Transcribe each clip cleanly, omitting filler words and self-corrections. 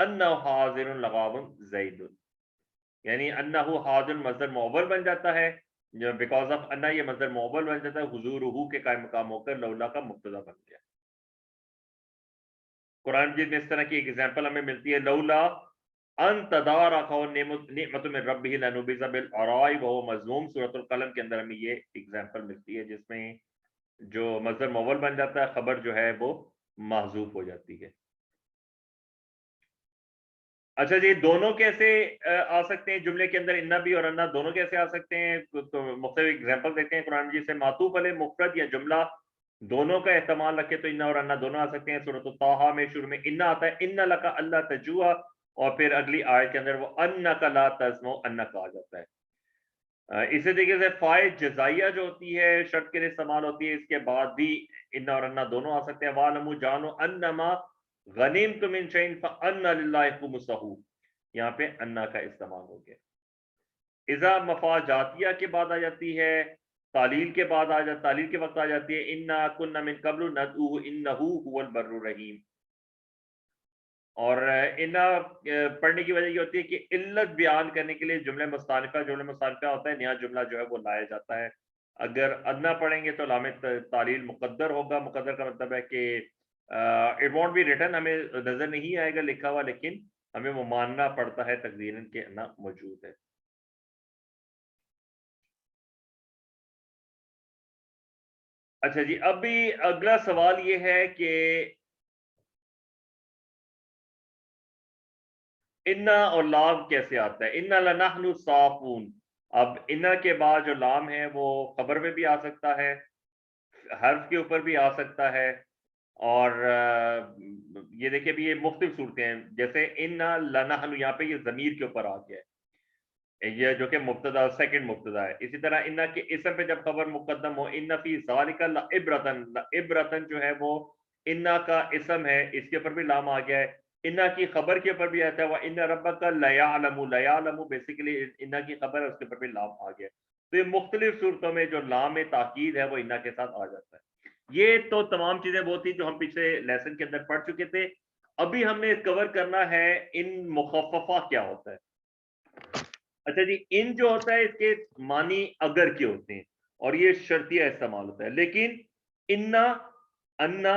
انہ حاضر لغاب زید، یعنی انہ حاضر مصدر معول بن جاتا ہے، بیکاز آف انہ یہ مصدر معول بن جاتا ہے، حضورہ کے قائم مقام ہو کر لولا کا مبتدا بن گیا۔ قرآن مجید میں اس طرح کی ایک ایگزامپل ہمیں ملتی ہے، لولا ان تدارکہ نعمت من ربہ لنبذ بالعراء وہو مذموم، سورۃ القلم کے اندر ہمیں یہ ایگزامپل ملتی ہے جس میں جو مصدر معول بن جاتا ہے، خبر جو ہے وہ محذوف ہو جاتی ہے۔ اچھا جی، دونوں کیسے آ سکتے ہیں جملے کے اندر، انا بھی اور انا دونوں کیسے آ سکتے ہیں؟ تو مختلف اگزامپل دیکھتے ہیں قرآن مجید سے۔ معطوف علیہ مفرد یا جملہ دونوں کا احتمال رکھے تو انا اور انا دونوں آ سکتے ہیں۔ سورۃ الطٰہٰ میں شروع میں انا آتا ہے، ان لک الا تجوع، اور پھر اگلی آیت کے اندر وہ انک لا تزمع انک آ جاتا ہے۔ اسی طریقے سے فائل جزائیہ جو ہوتی ہے شرط کے لیے استعمال ہوتی ہے، اس کے بعد بھی انا اور انا دونوں آ سکتے ہیں۔ وَاعْلَمُوا جانو انما غنیمتم من شیء فان للہ خمسہ، یہاں پہ انا کا استعمال ہو گیا۔ اذا مفعول جاتیہ کے بعد آ جاتی ہے، تعلیل کے بعد آ جاتی، تعلیل کے وقت آ جاتی ہے انا کنا من قبل ندعوہ انہ هو البر الرحیم۔ اور انا پڑھنے کی وجہ یہ ہوتی ہے کہ علت بیان کرنے کے لیے جملہ مستانفہ ہوتا ہے، نیا جملہ جو ہے وہ لایا جاتا ہے۔ اگر انا پڑھیں گے تو لام تعلیل مقدر ہوگا، مقدر کا مطلب ہے کہ اٹ وونٹ بی ریٹن، ہمیں نظر نہیں آئے گا لکھا ہوا، لیکن ہمیں وہ ماننا پڑتا ہے تقدیراً کہ انا موجود ہے۔ اچھا جی، ابھی اگلا سوال یہ ہے کہ انا اور لام کیسے آتا ہے؟ انا لنحن الصافون، اب انا کے بعد جو لام ہے وہ خبر میں بھی آ سکتا ہے، حرف کے اوپر بھی آ سکتا ہے، اور یہ دیکھیں بھی یہ مختلف صورتیں ہیں، جیسے انا لنحن یہاں پہ یہ ضمیر کے اوپر آ گیا ہے، یہ جو کہ مبتدا سیکنڈ مبتدا ہے۔ اسی طرح انا کے اسم پہ جب خبر مقدم ہو، ان فی ذالک لعبرۃ، لعبرۃ جو ہے وہ انا کا اسم ہے، اس کے اوپر بھی لام آ گیا ہے۔ انا کی خبر کے اوپر بھی آتا ہے وَإِنَّ رَبَّكَ لَيَعْلَمُ، لَيَعْلَمُ بیسیکلی انا کی خبر ہے، اس کے اوپر بھی لام آ گیا ہے۔ تو یہ مختلف صورتوں میں جو لام تاکید ہے وہ انا کے ساتھ آ جاتا ہے۔ یہ تو تمام چیزیں وہ تھی جو ہم پچھلے لیسن کے اندر پڑھ چکے تھے۔ ابھی ہم نے کور کرنا ہے ان مخففہ کیا ہوتا ہے۔ اچھا جی، ان جو ہوتا ہے اس کے معنی اگر کے ہوتے ہیں اور یہ شرطیہ استعمال ہوتا ہے، لیکن انا، انا،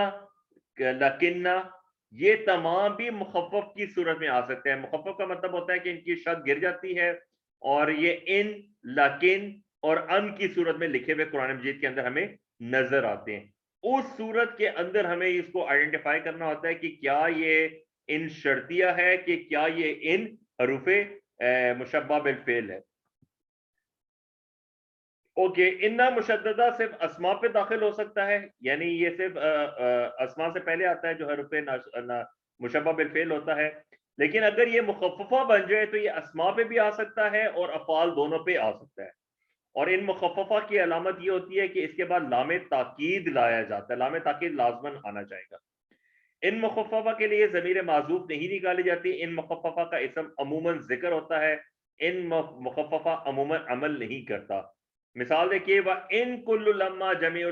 لکنہ یہ تمام بھی مخفف کی صورت میں آ سکتے ہیں۔ مخفف کا مطلب ہوتا ہے کہ ان کی شد گر جاتی ہے اور یہ ان، لیکن اور ان کی صورت میں لکھے ہوئے قرآن مجید کے اندر ہمیں نظر آتے ہیں۔ اس صورت کے اندر ہمیں اس کو آئیڈینٹیفائی کرنا ہوتا ہے کہ کیا یہ ان شرطیہ ہے کہ کیا یہ ان حروف مشبہ بالفعل ہے۔ اوکے، انا مشددہ صرف اسماء پہ داخل ہو سکتا ہے، یعنی یہ صرف اسماء سے پہلے آتا ہے جو حروف مشبہ بالفعل ہوتا ہے، لیکن اگر یہ مخففہ بن جائے تو یہ اسماء پہ بھی آ سکتا ہے اور افعال دونوں پہ آ سکتا ہے۔ اور ان مخففہ کی علامت یہ ہوتی ہے کہ اس کے بعد لام تاکید لایا جاتا ہے، لام تاکید لازماً آنا چاہے گا۔ ان مخففہ کے لیے ضمیر معذوف نہیں نکالی جاتی، ان مخففہ کا اسم عموماً ذکر ہوتا ہے، ان مخففہ عموماً عمل نہیں کرتا۔ مثال دیکھیے، وَإِن كُلُّ لَمَّا جَمِيعٌ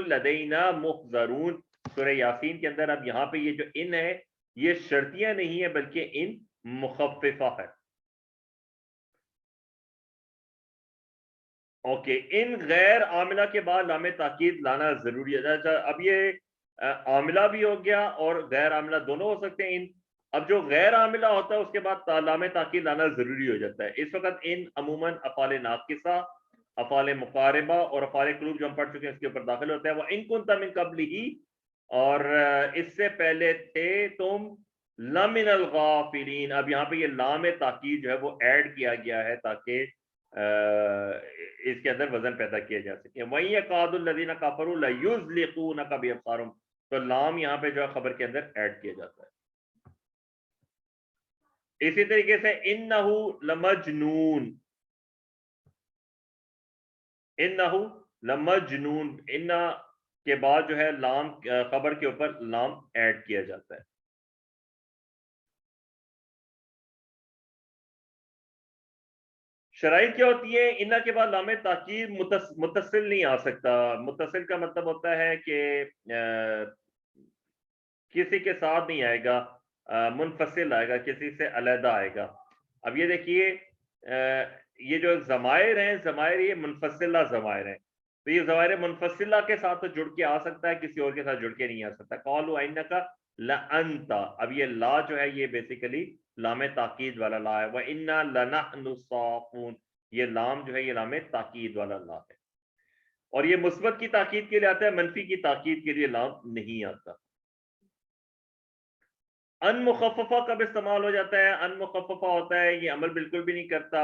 لَدَيْنَا مُحْضَرُونَ، سورہ یاسین کے اندر۔ اب یہاں پہ یہ جو ان ہے یہ شرطیہ نہیں ہے بلکہ ان مخففہ ہے۔ اوکے، ان غیر عاملہ کے بعد لام تاکید لانا ضروری ہے۔ اب یہ عاملہ بھی ہو گیا اور غیر عاملہ دونوں ہو سکتے ہیں ان۔ اب جو غیر عاملہ ہوتا ہے اس کے بعد لام تاکید لانا ضروری ہو جاتا ہے۔ اس وقت ان عموماً افعال ناقصہ، افعال مقاربہ اور افعال قلوب جو ہم پڑھ چکے ہیں اس کے اوپر داخل ہوتا ہے۔ وَإِن كُنتَ مِن قَبْلِهِ، اور اس سے پہلے تھے تم لَمِنَ الْغَافِلِينَ۔ اب یہاں پہ یہ لام تاکید جو ہے وہ ایڈ کیا گیا ہے تاکہ اس کے اندر وزن پیدا کیا جا سکے۔ وَإِن يَكَادُ الَّذِينَ كَفَرُوا لَيُزْلِقُونَكَ بِأَبْصَارِهِمْ، تو لام یہاں پہ جو ہے خبر کے اندر ایڈ کیا جاتا ہے۔ اسی طریقے سے اِنَّهُ لَمَجْنُونَ، اِنَّهُ لَمَجْنُونَ، اِنَّا کے بعد جو ہے لام خبر کے اوپر لام ایڈ کیا جاتا ہے۔ شرائط کیا ہوتی ہے؟ انا کے بعد لام تاکید متصل نہیں آ سکتا۔ متصل کا مطلب ہوتا ہے کہ کسی کے ساتھ نہیں آئے گا، منفصل آئے گا، کسی سے علیحدہ آئے گا. اب یہ دیکھیے یہ جو ضمائر ہیں، ضمائر یہ منفصلہ ضمائر ہیں، تو یہ ضمائر منفصلہ کے ساتھ تو جڑ کے آ سکتا ہے، کسی اور کے ساتھ جڑ کے نہیں آ سکتا. قالوا انک لانت، اب یہ لا جو ہے یہ بیسیکلی لام تاکید والا لا ہے. وَإِنَّا لَنَحْنُ الصَّافُونَ، یہ لام جو ہے یہ لام تاکید والا لا ہے، اور یہ مثبت کی تاکید کے لیے آتا ہے، منفی کی تاکید کے لیے لام نہیں آتا. ان مخففہ کب استعمال ہو جاتا ہے؟ ان مخففہ ہوتا ہے یہ عمل بالکل بھی نہیں کرتا،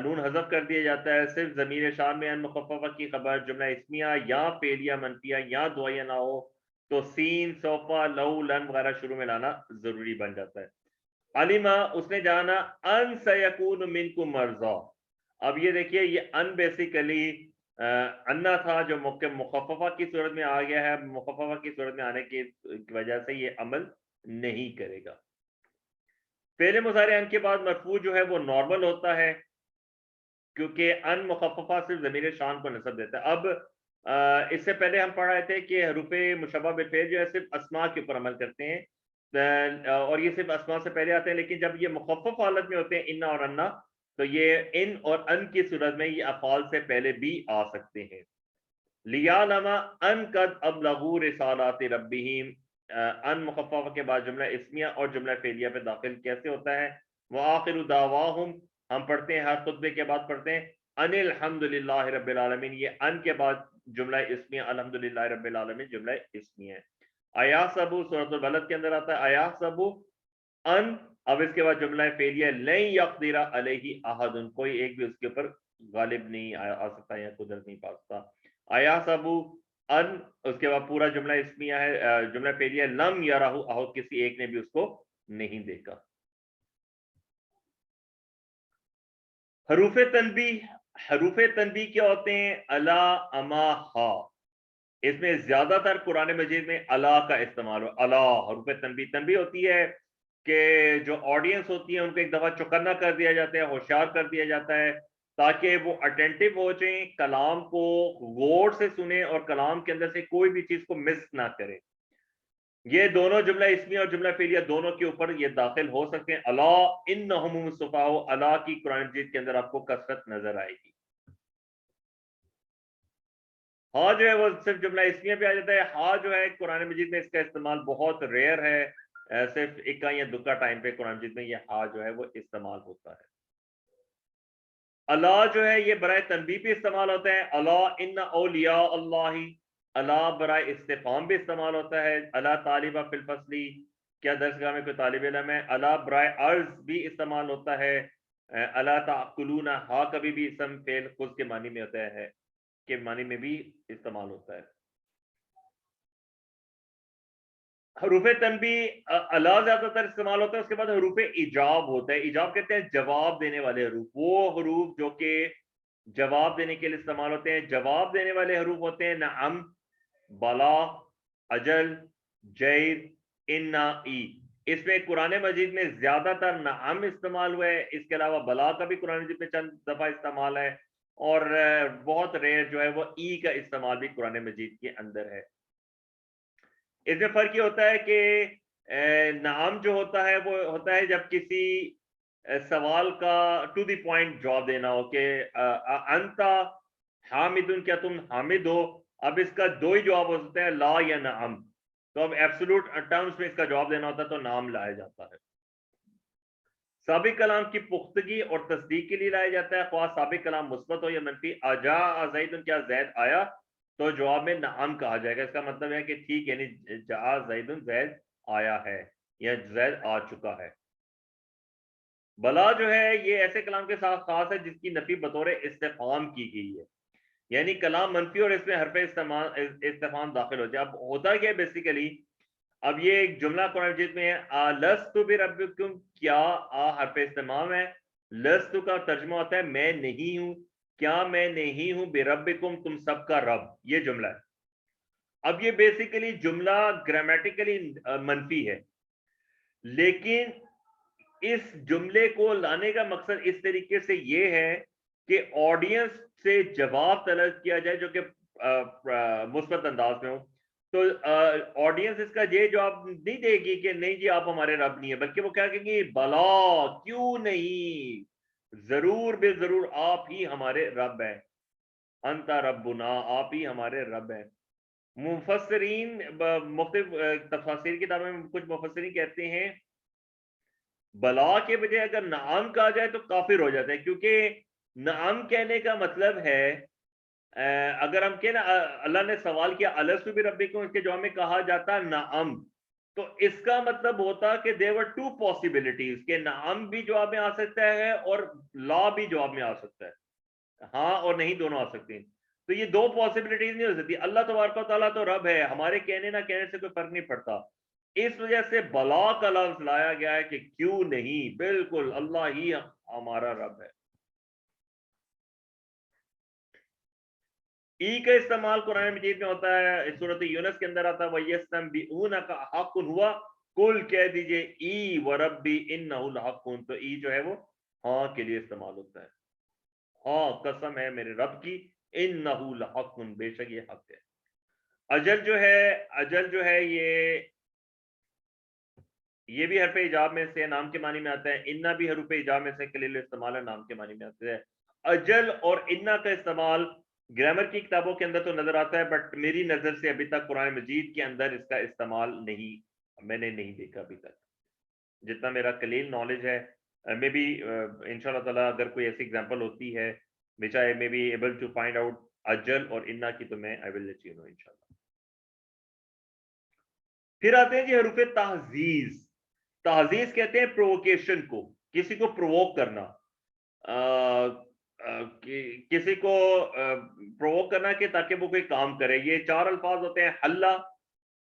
نون حذف کر دیا جاتا ہے، صرف ضمیر شان میں ان مخففہ کی خبر جملہ اسمیہ یا فعلیہ منفیہ یا دعائیہ نہ ہو تو سین، سوفا، لو، لن وغیرہ شروع میں لانا ضروری بن جاتا ہے. علمہ، اس نے جانا، ان سیکون منکم مرضی. اب یہ دیکھیے یہ ان بیسیکلی انا تھا جو مخففہ کی صورت میں آ گیا ہے، مخففہ کی صورت میں آنے کی وجہ سے یہ عمل نہیں کرے گا. فعل مضارع ان کے بعد مرفوع جو ہے وہ نارمل ہوتا ہے، کیونکہ ان مخففہ صرف ضمیر شان کو نسب دیتا ہے. اب اس سے پہلے ہم پڑھ رہے تھے کہ حروف مشبہ بالفعل جو ہے صرف اسماء کے اوپر عمل کرتے ہیں، اور یہ صرف اسماء سے پہلے آتے ہیں، لیکن جب یہ مخفف حالت میں ہوتے ہیں انا اور انا، تو یہ ان اور ان کی صورت میں یہ افعال سے پہلے بھی آ سکتے ہیں. لیعلم ان قد ابلغوا رسالات ربہم، ان مخففہ کے بعد جملہ اسمیہ اور جملہ فعلیہ پہ داخل کیسے ہوتا ہے؟ وآخر دعواہم، ہم پڑھتے ہیں ہر خطبے کے بعد پڑھتے ہیں ان الحمدللہ رب العالمین، یہ ان کے بعد جملہ اسمیہ الحمدللہ رب العالمین جملہ اسمیہ ہے. ایحسبوا سورۃ البلد کے اندر آتا ہے ایحسبوا ان، اب اس کے بعد جملہ فعلیہ لن یقدر علیہ احد، کوئی ایک بھی اس کے اوپر غالب نہیں آ سکتا یا قدرت نہیں پا سکتا. ایحسبوا ان، اس کے بعد پورا جملہ اسمیہ ہے، جملہ فعلیہ لم یرہ احد، کسی ایک نے بھی اس کو نہیں دیکھا. حروف تنبیہ، حروف تنبیہ کیا ہوتے ہیں؟ الا، اما، ہا. اس میں زیادہ تر قرآن مجید میں الا کا استعمال ہو. الا حروف تنبیہ، تنبیہ ہوتی ہے کہ جو آڈینس ہوتی ہے ان کو ایک دفعہ چوکنا کر دیا جاتا ہے، ہوشیار کر دیا جاتا ہے، تاکہ وہ اٹینٹو ہو جائیں، کلام کو غور سے سنیں اور کلام کے اندر سے کوئی بھی چیز کو مس نہ کریں. یہ دونوں جملہ اسمیہ اور جملہ فعلیہ دونوں کے اوپر یہ داخل ہو سکتے ہیں. الا انہم الصفاء، الا کی قرآن مجید کے اندر آپ کو کثرت نظر آئے گی. ہاں جو ہے وہ صرف جملہ اسمیہ پہ آ جاتا ہے. ہاں جو ہے قرآن مجید میں اس کا استعمال بہت ریئر ہے، صرف اکا یا دکا ٹائم پہ قرآن مجید میں یہ ہاں جو ہے وہ استعمال ہوتا ہے. اللہ جو ہے یہ برائے تنبیہ بھی استعمال ہوتا ہے. اللہ ان اولیاء اللہ، اللہ برائے استفہام بھی استعمال ہوتا ہے. اللہ طالبہ فی الفصل، کیا درسگاہ میں کوئی طالب علم ہے. اللہ برائے عرض بھی استعمال ہوتا ہے. اللہ تعقلون، ہاں کبھی بھی اسم فعل خود کے معنی میں ہوتا ہے، کے معنی میں بھی استعمال ہوتا ہے. حروف تنبیہ الا زیادہ تر استعمال ہوتا ہے. اس کے بعد حروف ایجاب ہوتا ہے. ایجاب کہتے ہیں جواب دینے والے حروف، وہ حروف جو کہ جواب دینے کے لیے استعمال ہوتے ہیں. جواب دینے والے حروف ہوتے ہیں نعم، بلا، اجل، جیر، انا، ای. اس میں قرآن مجید میں زیادہ تر نعم استعمال ہوا ہے، اس کے علاوہ بلا کا بھی قرآن مجید میں چند دفعہ استعمال ہے، اور بہت ریئر جو ہے وہ ای کا استعمال بھی قرآن مجید کے اندر ہے. اس میں فرق یہ ہوتا ہے کہ نعم جو ہوتا ہے وہ ہوتا ہے جب کسی سوال کا ٹو دی پوائنٹ جواب دینا ہو، کہ انتا حامدن، کیا تم حامد ہو. اب اس کا دو ہی جواب ہو سکتا ہے، لا یا نعم. تو اب ایبسولوٹ ٹرمز میں اس کا جواب دینا ہوتا ہے تو نام لایا جاتا ہے. سابق کلام کی پختگی اور تصدیق کے لیے لایا جاتا ہے، خواہ سابق کلام مثبت ہو یا منفی. اجاء زید، کیا زید آیا، تو جواب میں نعم کہا جائے گا. اس کا مطلب ہے کہ ٹھیک، یعنی جاء زید، زید آیا ہے یا زید آ چکا ہے. بلا جو ہے یہ ایسے کلام کے ساتھ خاص ہے جس کی نفی بطور استفہام کی گئی ہے، یعنی کلام منفی اور اس میں حرف استفہام داخل ہو جائے. اب ہوتا کیا بیسیکلی، اب یہ ایک جملہ قرآن مجید میں ہے لست بربکم، کیا آ حرف استفہام ہے. لست کا ترجمہ ہوتا ہے میں نہیں ہوں، کیا میں نہیں ہوں بربکم، تم سب کا رب، یہ جملہ ہے. اب یہ بیسیکلی جملہ گرامیٹیکلی منفی ہے، لیکن اس جملے کو لانے کا مقصد اس طریقے سے یہ ہے کہ آڈینس سے جواب طلب کیا جائے جو کہ مثبت انداز میں ہو. تو آڈینس اس کا یہ جواب نہیں دے گی کہ نہیں جی آپ ہمارے رب نہیں ہیں، بلکہ وہ کیا کہیں گی بلا کیوں نہیں، ضرور بے ضرور آپ ہی ہمارے رب ہیں، انت ربنا آپ ہی ہمارے رب ہیں۔ مفسرین مختلف تفاسیر کی کتابوں میں کچھ مفسرین کہتے ہیں بلا کے بجائے اگر نعم کہا جائے تو کافر ہو جاتا ہے، کیونکہ نعم کہنے کا مطلب ہے اگر ہم کہیں نا اللہ نے سوال کیا الستو بربکم، اس کے جواب میں کہا جاتا نعم، تو اس کا مطلب ہوتا کہ there were two possibilities کہ نعم بھی جواب میں آ سکتا ہے اور لا بھی جواب میں آ سکتا ہے، ہاں اور نہیں دونوں آ سکتے ہیں۔ تو یہ دو پاسبلٹیز نہیں ہو سکتی، اللہ تبارک و تعالیٰ تو رب ہے، ہمارے کہنے نہ کہنے سے کوئی فرق نہیں پڑتا، اس وجہ سے بلا کا لفظ لایا گیا ہے کہ کیوں نہیں، بالکل اللہ ہی ہمارا رب ہے۔ ای کا استعمال قرآن مجید میں ہوتا ہے، سورۃ یونس کے اندر آتا ہے وَيَسْتَنْبِئُونَكَ حَقٌّ هُوَ، قُلْ کہہ دیجئے ای وَرَبِّی إِنَّهُ لَحَقٌّ، تو ای جو ہے وہ ہاں کے لیے استعمال ہوتا ہے، ہاں قسم ہے میرے رب کی، إِنَّهُ لَحَقٌّ بے شک یہ حق ہے۔ اجل جو ہے یہ بھی حرف ایجاب میں سے نام کے معنی میں آتا ہے، انا بھی حروف ایجاب میں سے قلیل استعمال ہے، نام کے معنی میں آتا ہے۔ اجل اور انا کا استعمال گرامر کی کتابوں کے اندر تو نظر آتا ہے، بٹ میری نظر سے ابھی تک قرآن مجید کے اندر اس کا استعمال میں نے نہیں دیکھا ابھی تک، جتنا میرا قلیل نالج ہے۔ میں بھی انشاءاللہ تعالیٰ اگر کوئی ایسی اگزامپل ہوتی ہے which I may be able to find out اجل اور انا کی، تو میں I will let you know انشاءاللہ۔ پھر آتے ہیں جی حروف تہذیز۔ تہذیز کہتے ہیں پرووکیشن کو، کسی کو پرووک کرنا، کسی کو پرووک کرنا کہ تاکہ وہ کوئی کام کرے۔ یہ چار الفاظ ہوتے ہیں، حلا،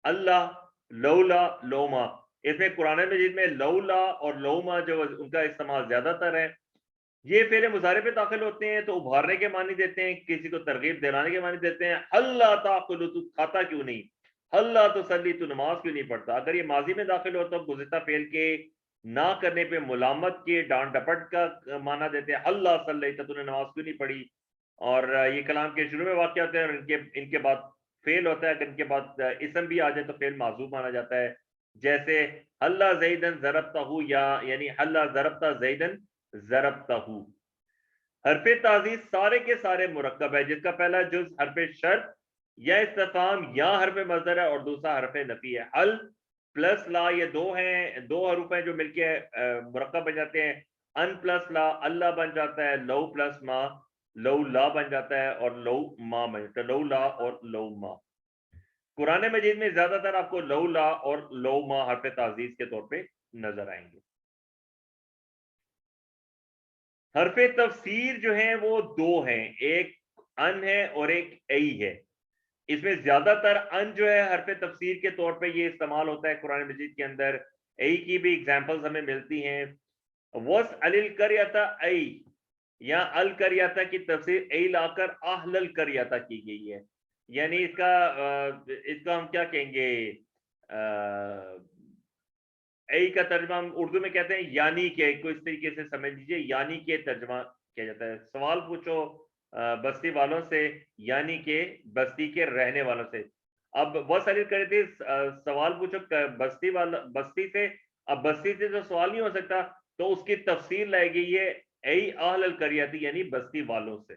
اللہ، لولا، لوما۔ اس میں قرآن مجید میں لولا اور لوما جو ان کا استعمال زیادہ تر ہے، یہ فعل مضارع پہ داخل ہوتے ہیں تو ابھارنے کے معنی دیتے ہیں، کسی کو ترغیب دلانے کے معنی دیتے ہیں۔ حلا تاکل، تو کھاتا کیوں نہیں، حلا تصلی، تو نماز کیوں نہیں پڑھتا۔ اگر یہ ماضی میں داخل ہو تو گزشتہ فعل کے نہ کرنے پہ ملامت کے ڈانٹ ڈپٹ کا معنی دیتے ہیں، حلا صلیت، تو نے نماز کیوں نہیں پڑھی۔ اور یہ کلام کے شروع میں واقع ہوتے ہیں اور ان کے بعد فعل ہوتا ہے، اگر ان کے بعد اسم بھی آ جائے تو فعل معذوف مانا جاتا ہے، جیسے حلا زیدن ضربتہ، یعنی حلا ضربتہ زیدن ضربتہ۔ حرف تعزیز سارے کے سارے مرکب ہے، جس کا پہلا جز حرف شرط یا استفہام یا حرف مصدر ہے اور دوسرا حرف نفی ہے۔ حل پلس لا، یہ دو حروف ہیں جو مل کے مرکب بن جاتے ہیں۔ ان پلس لا اللہ بن جاتا ہے، لو پلس ما لو لا بن جاتا ہے، اور لو ما بن جاتا ہے، لو لا اور لو ما۔ قرآن مجید میں زیادہ تر آپ کو لو لا اور لو ما حرف تعزیز کے طور پہ نظر آئیں گے۔ حرف تفسیر جو ہیں وہ دو ہیں، ایک ان ہے اور ایک ای ہے۔ اس میں زیادہ تر ان جو ہے حرف تفسیر کے طور پہ یہ استعمال ہوتا ہے قرآن مجید کے اندر، ای کی بھی ایگزامپلز ہمیں ملتی ہیں۔ وَاسْأَلِ الْقَرْيَةَ، ای یا القریتا کی تفسیر ای لا کر اہل القریتا کی گئی ہے، یعنی اس کا ہم کیا کہیں گے، ای کا ترجمہ ہم اردو میں کہتے ہیں یعنی کہ، کو اس طریقے سے سمجھ لیجیے، یعنی کہ ترجمہ کیا جاتا ہے۔ سوال پوچھو بستی والوں سے، یعنی کہ بستی کے رہنے والوں سے۔ اب بہت ساری کرتے سوال پوچھو بستی سے، اب بستی سے تو سوال نہیں ہو سکتا، تو اس کی تفسیر لائی گئی ہے ای اہل القریتی، یعنی بستی والوں سے۔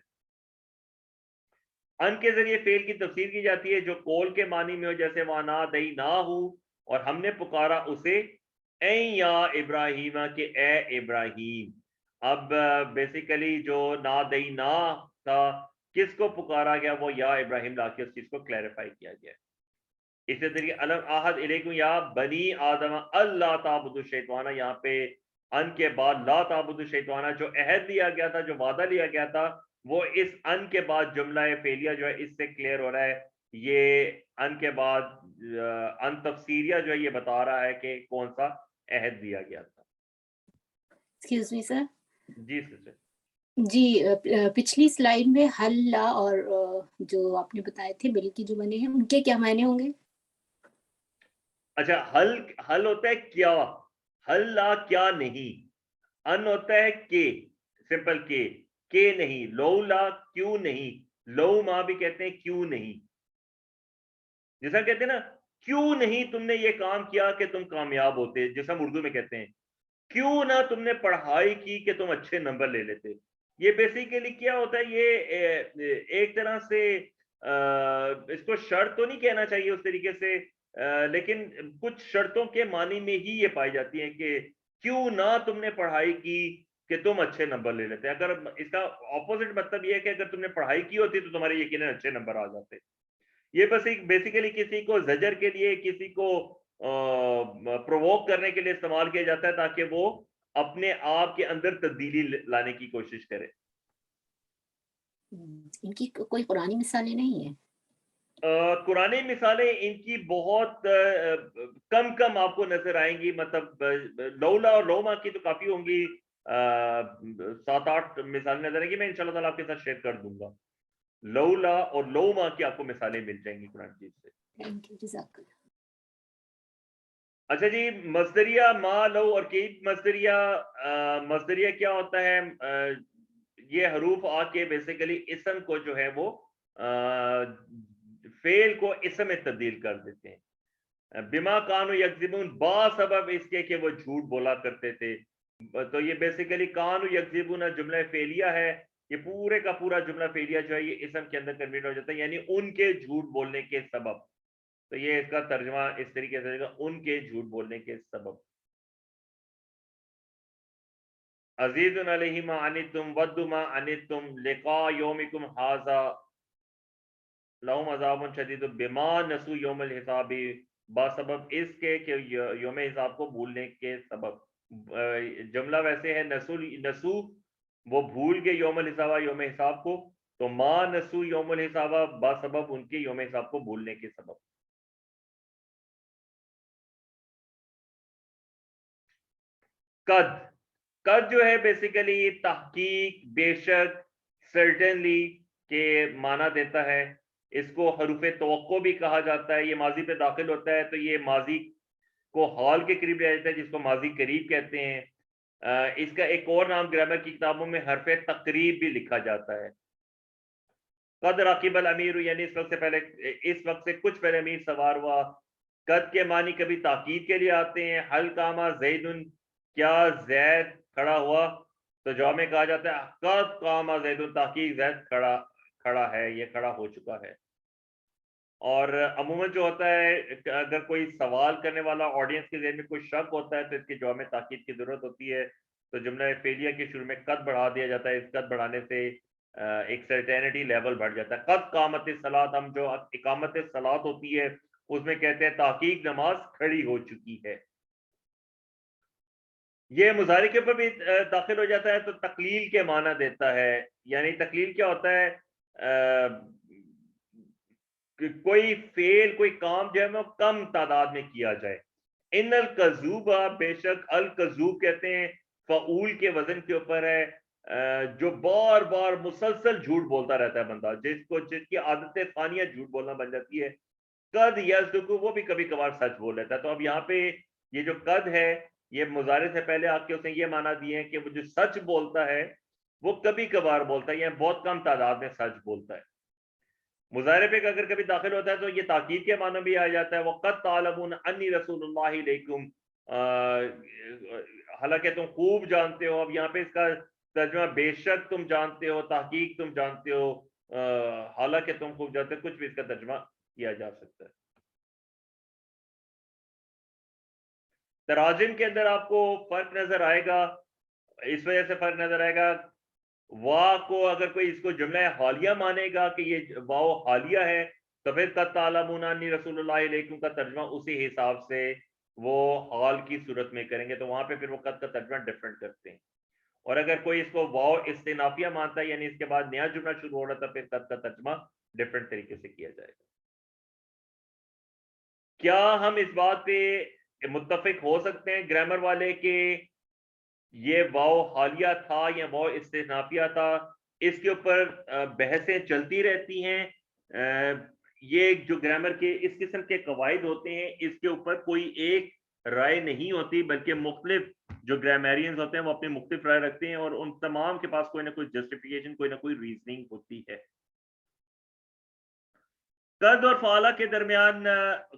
ان کے ذریعے فعل کی تفسیر کی جاتی ہے جو قول کے معنی میں ہو، جیسے وَنَادَيْنَاهُ، اور ہم نے پکارا اسے، اے یا ابراہیم، کہ اے ابراہیم۔ اب بیسیکلی جو نادینا تھا، کس کو پکارا گیا، وہ یا ابراہیم لا کے اس چیز کو کلیریفائی کیا گیا۔ اسی طریقے الم احد الیکم یا بنی آدم اللہ تعبدوا الشیطان، یہاں پہ ان کے بعد لا تعبدوا الشیطان، جو عہد لیا گیا تھا، جو وعدہ لیا گیا تھا، وہ اس ان کے بعد جملہ فعلیہ جو ہے اس سے کلیئر ہو رہا ہے۔ یہ ان کے بعد ان تفسیریہ جو ہے یہ بتا رہا ہے کہ کون سا عہد دیا گیا تھا۔ ایکسکیوز می سر، جی سر۔ جی پچھلی سلائیڈ میں حل لا اور جو آپ نے بتائے تھے بل کی جو بنے ہیں، ان کے کیا معنی ہوں گے؟ اچھا، حل ہوتا ہے کیا، حل لا کیا نہیں، ان ہوتا ہے کہ، سمپل کہ نہیں، لو لا کیوں نہیں، لو ما بھی کہتے ہیں کیوں نہیں۔ جیسا کہتے ہیں نا کیوں نہیں تم نے یہ کام کیا کہ تم کامیاب ہوتے, جیسا ہم اردو میں کہتے ہیں کیوں نہ تم نے پڑھائی کی کہ تم اچھے نمبر لے لیتے. یہ بیسیکلی کیا ہوتا ہے, یہ ایک طرح سے اس کو شرط تو نہیں کہنا چاہیے اس طریقے سے, لیکن کچھ شرطوں کے معنی میں ہی یہ پائی جاتی ہیں کہ کیوں نہ تم نے پڑھائی کی کہ تم اچھے نمبر لے لیتے. اگر اس کا اپوزٹ مطلب یہ ہے کہ اگر تم نے پڑھائی کی ہوتی تو تمہارے یقیناً اچھے نمبر آ جاتے. یہ بس ایک بیسیکلی کسی کو زجر کے لیے, کسی کو پرووک کرنے کے لیے استعمال کیا جاتا ہے تاکہ وہ اپنے آپ کے اندر تبدیلی لانے کی کوشش کرے. ان کی کوئی قرآنی مثالیں نہیں ہیں؟ قرآن مثالیں ان کی بہت کم آپ کو نظر آئیں گی. مطلب لولا اور لوما کی تو کافی ہوں گی, 7-8 مثالیں نظر آئیں گی. میں انشاءاللہ تعالیٰ آپ کے ساتھ شیئر کر دوں گا. لولا اور لوما کی آپ کو مثالیں مل جائیں گی قرآن مجید سے. تھینک یو, جزاک اللہ. اچھا جی, مصدریہ ما لو اور کیف مصدریہ. مصدریہ کیا ہوتا ہے, یہ حروف آ کے بیسیکلی اسم کو جو ہے وہ فعل کو اسم میں تبدیل کر دیتے ہیں. بما کانو یکذبون, با سبب اس کے کہ وہ جھوٹ بولا کرتے تھے. تو یہ بیسیکلی کانو یکذبون جملہ فعلیہ ہے. یہ پورے کا پورا جملہ فعلیہ جو ہے یہ اسم کے اندر کنورٹ ہو جاتا ہے, یعنی ان کے جھوٹ بولنے کے سبب. تو یہ اس کا ترجمہ اس طریقے سے ان کے جھوٹ بولنے کے سبب. عزیز علیہ ما عنتم ود ما عنتم لقاء یومکم ھذا لہم عذاب شدید بما نسوا یوم الحساب, بسبب اس کے کہ یوم حساب کو بھولنے کے سبب. جملہ ویسے ہے نسو وہ بھول گئے یوم الحساب یوم حساب کو, تو ما نسو یوم الحساب بسبب ان کے یوم حساب کو بھولنے کے سبب. قد جو ہے بیسیکلی تحقیق, بے شک, سرٹنلی کے معنی دیتا ہے. اس کو حروف توقع بھی کہا جاتا ہے. یہ ماضی پہ داخل ہوتا ہے تو یہ ماضی کو حال کے قریب لے جاتا ہے, جس کو ماضی قریب کہتے ہیں. اس کا ایک اور نام گرامر کی کتابوں میں حرف تقریب بھی لکھا جاتا ہے. قد راقب الامیر, یعنی اس وقت سے کچھ پہلے امیر سوار ہوا. قد کے معنی کبھی تاکید کے لیے آتے ہیں. حل قامہ زیدن, کیا زید کھڑا ہوا, تو جواب میں کہا جاتا ہے قد قامہ زیدن, تحقیق زید کھڑا ہے, یہ کھڑا ہو چکا ہے. اور عموماً جو ہوتا ہے اگر کوئی سوال کرنے والا آڈینس کے ذہن میں کوئی شک ہوتا ہے تو اس کے جواب میں تاکید کی ضرورت ہوتی ہے. تو جملہ فعلیہ کے شروع میں قد بڑھا دیا جاتا ہے. اس قد بڑھانے سے ایک سرٹینٹی لیول بڑھ جاتا ہے. قد قامت الصلاۃ, ہم جو اقامت الصلاۃ ہوتی ہے اس میں کہتے ہیں تحقیق نماز کھڑی ہو چکی ہے. یہ مضارع کے اوپر بھی داخل ہو جاتا ہے تو تقلیل کے معنی دیتا ہے. یعنی تقلیل کیا ہوتا ہے, کوئی فعل کوئی کام جو ہے وہ کم تعداد میں کیا جائے. ان الکذوب, بے شک, الکذوب کہتے ہیں فعول کے وزن کے اوپر ہے, جو بار بار مسلسل جھوٹ بولتا رہتا ہے بندہ, جس کی عادت ثانیہ جھوٹ بولنا بن جاتی ہے. قد یصدق, وہ بھی کبھی کبھار سچ بول لیتا ہے. تو اب یہاں پہ یہ جو قد ہے یہ مضارع سے پہلے آ کے اس نے یہ معنی دیے ہیں کہ وہ جو سچ بولتا ہے وہ کبھی کبھار بولتا ہے, یا بہت کم تعداد میں سچ بولتا ہے. مظاہرے پہ اگر کبھی داخل ہوتا ہے تو یہ تاکید کے معنی بھی آ جاتا ہے. وَقَدْ تَعْلَمُونَ أَنِّي رَسُولُ اللَّهِ إِلَيْكُمْ, حالانکہ تم خوب جانتے ہو. اب یہاں پہ اس کا ترجمہ بے شک تم جانتے ہو, تحقیق تم جانتے ہو, حالانکہ تم خوب جانتے ہو, کچھ بھی اس کا ترجمہ کیا جا سکتا ہے. تراجم کے اندر آپ کو فرق نظر آئے گا, اس وجہ سے فرق نظر آئے گا, واو کو اگر کوئی اس کو جملہ حالیہ مانے گا کہ یہ واو حالیہ ہے تو پھر قد تعلمون انی رسول اللہ علیکم کا ترجمہ اسی حساب سے وہ حال کی صورت میں کریں گے, تو وہاں پہ پھر وہ قد کا ترجمہ ڈیفرنٹ کرتے ہیں. اور اگر کوئی اس کو واو استنافیہ مانتا ہے یعنی اس کے بعد نیا جملہ شروع ہو رہا تھا, پھر قد کا ترجمہ ڈیفرنٹ طریقے سے کیا جائے گا. کیا ہم اس بات پہ متفق ہو سکتے ہیں گرامر والے کہ یہ واو حالیہ تھا یا واو استثنافیہ تھا؟ اس کے اوپر بحثیں چلتی رہتی ہیں. یہ جو گرامر کے اس قسم کے قواعد ہوتے ہیں اس کے اوپر کوئی ایک رائے نہیں ہوتی, بلکہ مختلف جو گرامیرینز ہوتے ہیں وہ اپنی مختلف رائے رکھتے ہیں, اور ان تمام کے پاس کوئی نہ کوئی جسٹیفیکیشن, کوئی نہ کوئی ریزننگ ہوتی ہے. قد اور فعلا کے درمیان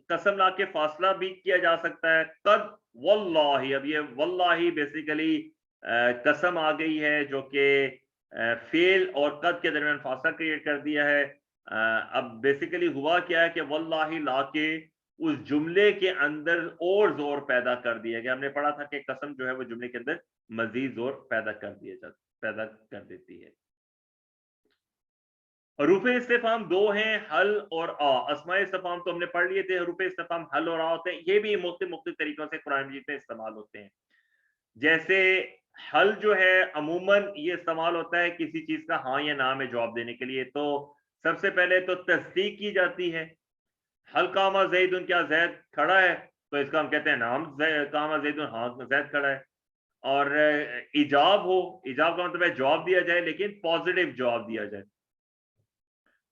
قسم لا کے فاصلہ بھی کیا جا سکتا ہے. قد واللہ، اب یہ واللہ بیسیکلی قسم آ گئی ہے جو کہ فعل اور قد کے درمیان فاصلہ کریٹ کر دیا ہے. اب بیسیکلی ہوا کیا ہے کہ واللہ لا کے اس جملے کے اندر اور زور پیدا کر دیا گیا. ہم نے پڑھا تھا کہ قسم جو ہے وہ جملے کے اندر مزید زور پیدا کر دیتی ہے. حروف استفہام دو ہیں، حل اور آ. اسماء استفہام تو ہم نے پڑھ لیے تھے، حروف استفہام حل اور آ ہوتے ہیں. یہ بھی مختلف طریقوں سے قرآن مجید میں استعمال ہوتے ہیں. جیسے حل جو ہے عموماً یہ استعمال ہوتا ہے کسی چیز کا ہاں یا نہ میں جواب دینے کے لیے. تو سب سے پہلے تو تصدیق کی جاتی ہے. حل قام زید، کیا زید کھڑا ہے؟ تو اس کا ہم کہتے ہیں نام قام زید، ہاں زید کھڑا ہے. اور ایجاب ہو، ایجاب کا مطلب ہے جواب دیا جائے لیکن پازیٹیو جواب دیا جائے.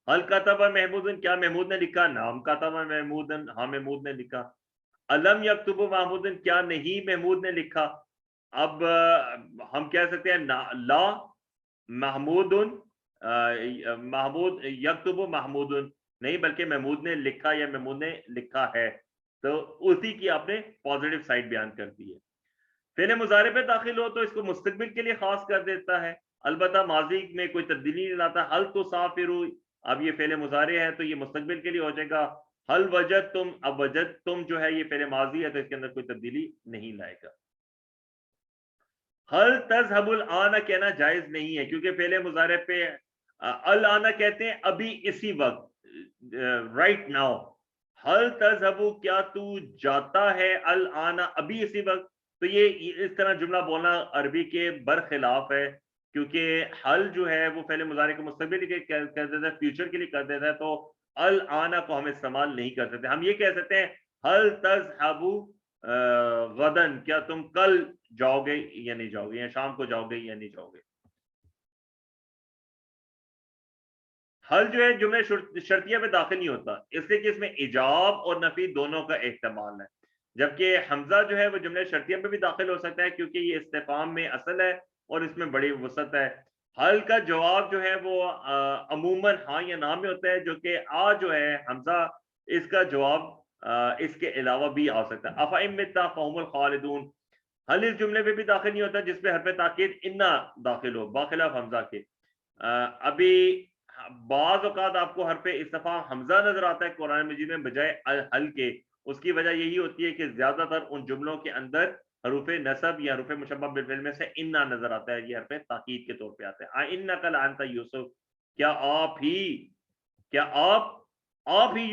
حل کتب محمود، کیا محمود نے لکھا؟ نام کتب محمود، ہاں محمود نے لکھا. علم یکتب محمود، کیا نہیں محمود نے لکھا؟ اب ہم کہہ سکتے ہیں لا محمود محمود یکتب محمود، نہیں بلکہ محمود نے لکھا یا محمود نے لکھا ہے. تو اسی کی آپ نے پازیٹیو سائڈ بیان کر دی ہے. فعل مضارع پہ داخل ہو تو اس کو مستقبل کے لیے خاص کر دیتا ہے، البتہ ماضی میں کوئی تبدیلی نہیں لاتا. حل تسافروا، اب یہ فعل مضارع ہے تو یہ مستقبل کے لیے ہو جائے گا. حل وجدتم، اب وجدتم جو ہے یہ فعل ماضی ہے تو اس کے اندر کوئی تبدیلی نہیں لائے گا. حل تذهب الان کہنا جائز نہیں ہے کیونکہ فعل مضارع پہ الان کہتے ہیں ابھی اسی وقت، رائٹ ناؤ. حل تذهب، کیا تو جاتا ہے، الان ابھی اسی وقت. تو یہ اس طرح جملہ بولنا عربی کے برخلاف ہے کیونکہ حل جو ہے وہ فعل مضارع کو مستقبل کے کر دیتا ہے، فیوچر کے لیے کر دیتا ہے. تو الان کو ہم استعمال نہیں کر سکتے. ہم یہ کہہ سکتے ہیں حل تذهب غدن، کیا تم کل جاؤ گے یا نہیں جاؤ گے، یا شام کو جاؤ گے یا نہیں جاؤ گے. حل جو ہے جملے شرطیہ میں داخل نہیں ہوتا اس لیے کہ اس میں ایجاب اور نفی دونوں کا احتمال ہے، جبکہ حمزہ جو ہے وہ جملے شرطیہ میں بھی داخل ہو سکتا ہے کیونکہ یہ استفہام میں اصل ہے اور اس میں بڑی وسعت ہے. حل کا جواب جو ہے وہ عموماً ہاں یا نہ میں ہوتا ہے، جو کہ آ جو ہے حمزہ اس کا جواب اس کے علاوہ بھی آ سکتا ہے. افئم متا فہم الخالدون، حل اس جملے پہ بھی داخل نہیں ہوتا جس پہ حرف تاکید انا داخل ہو باخلاف حمزہ کے. ابھی بعض اوقات آپ کو حرف استفہام حمزہ نظر آتا ہے قرآن مجید میں بجائے حل کے. اس کی وجہ یہی ہوتی ہے کہ زیادہ تر ان جملوں کے اندر حروف نصب یا حروف مشبہ بالفعل میں سے انا نظر آتا ہے، یہ حرف تاکید کے طور پہ آتا ہے. انک لانت یوسف، کیا آپ ہی